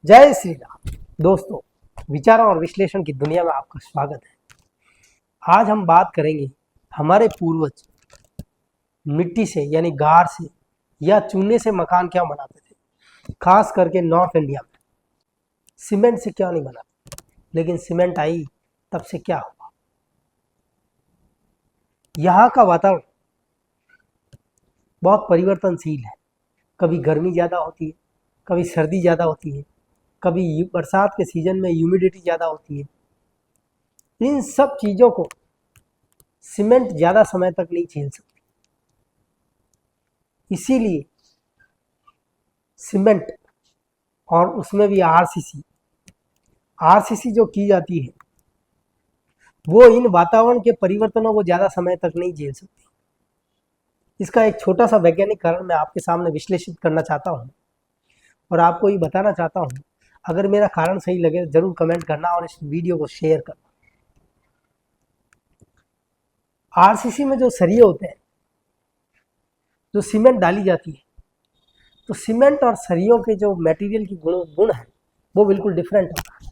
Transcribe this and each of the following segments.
जय श्री राम। दोस्तों, विचारों और विश्लेषण की दुनिया में आपका स्वागत है। आज हम बात करेंगे हमारे पूर्वज मिट्टी से यानी गार से या चूने से मकान क्या बनाते थे। खास करके नॉर्थ इंडिया में सीमेंट से क्यों नहीं बनाते, लेकिन सीमेंट आई तब से क्या हुआ। यहाँ का वातावरण बहुत परिवर्तनशील है। कभी गर्मी ज़्यादा होती है, कभी सर्दी ज़्यादा होती है, कभी बरसात के सीजन में ह्यूमिडिटी ज़्यादा होती है। इन सब चीज़ों को सीमेंट ज़्यादा समय तक नहीं झेल सकती। इसीलिए सीमेंट और उसमें भी आरसीसी जो की जाती है वो इन वातावरण के परिवर्तनों को ज़्यादा समय तक नहीं झेल सकती। इसका एक छोटा सा वैज्ञानिक कारण मैं आपके सामने विश्लेषित करना चाहता हूँ और आपको ये बताना चाहता हूँ। अगर मेरा कारण सही लगे जरूर कमेंट करना और इस वीडियो को शेयर करना। आरसीसी में जो सरिये होते हैं, जो सीमेंट डाली जाती है, तो सीमेंट और सरियों के जो मटेरियल की गुण है वो बिल्कुल डिफरेंट होता है।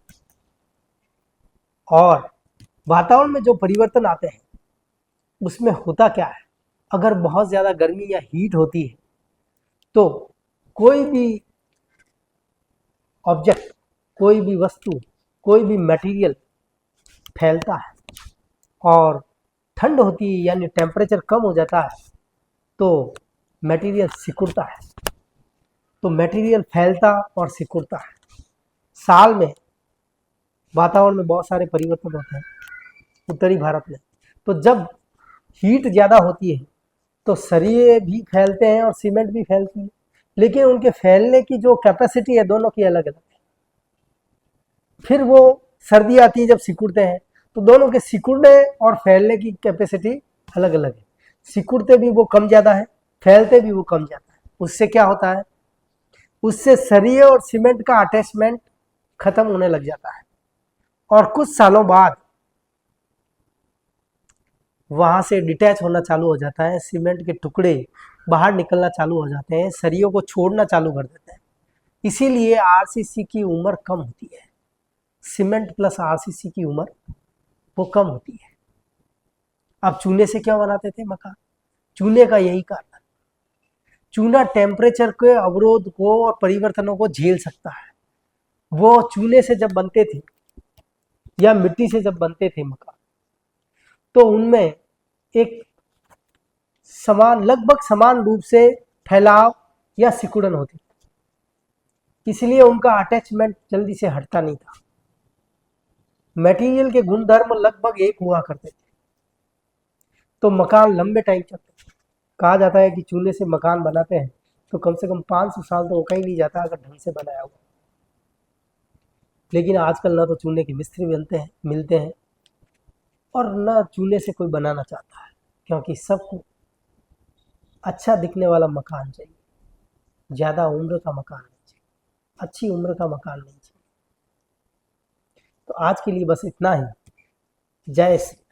और वातावरण में जो परिवर्तन आते हैं उसमें होता क्या है, अगर बहुत ज़्यादा गर्मी या हीट होती है तो कोई भी ऑब्जेक्ट, कोई भी वस्तु, कोई भी मटेरियल फैलता है। और ठंड होती है यानी टेम्परेचर कम हो जाता है तो मटेरियल सिकुड़ता है। तो मटेरियल फैलता और सिकुड़ता है। साल में वातावरण में बहुत सारे परिवर्तन होते हैं उत्तरी भारत में। तो जब हीट ज़्यादा होती है तो सरिये भी फैलते हैं और सीमेंट भी फैलती है, लेकिन उनके फैलने की जो कैपेसिटी है दोनों की अलग अलग है। फिर वो सर्दी आती है जब सिकुड़ते हैं तो दोनों के सिकुड़ने और फैलने की कैपेसिटी अलग अलग है। सिकुड़ते भी वो कम ज़्यादा है, फैलते भी वो कम ज़्यादा है। उससे क्या होता है, उससे सरिये और सीमेंट का अटैचमेंट खत्म होने लग जाता है और कुछ सालों बाद वहां से डिटैच होना चालू हो जाता है। सीमेंट के टुकड़े बाहर निकलना चालू हो जाते हैं, सरियों को छोड़ना चालू कर देते हैं। इसीलिए आरसीसी की उम्र कम होती है। सीमेंट प्लस आरसीसी की उम्र वो कम होती है। अब चूने से क्यों बनाते थे मकान? चूने का यही कारण, चूना टेम्परेचर के अवरोध को और परिवर्तनों को झेल सकता है। वो चूने से जब बनते थे या मिट्टी से जब बनते थे मकान, तो उनमें एक लगभग समान रूप से फैलाव या सिकुड़न होती थी। इसलिए उनका अटैचमेंट जल्दी से हटता नहीं था। मटेरियल के गुणधर्म लगभग एक हुआ करते थे तो मकान लंबे टाइम चलते थे। कहा जाता है कि चूने से मकान बनाते हैं तो कम से कम 500 साल तो कहीं नहीं जाता अगर ढंग से बनाया हुआ। लेकिन आजकल ना तो चूने के मिस्त्री मिलते हैं और ना चूने से कोई बनाना चाहता है, क्योंकि सबको अच्छा दिखने वाला मकान चाहिए, ज़्यादा उम्र का मकान नहीं चाहिए, अच्छी उम्र का मकान नहीं चाहिए। तो आज के लिए बस इतना ही। जय श्री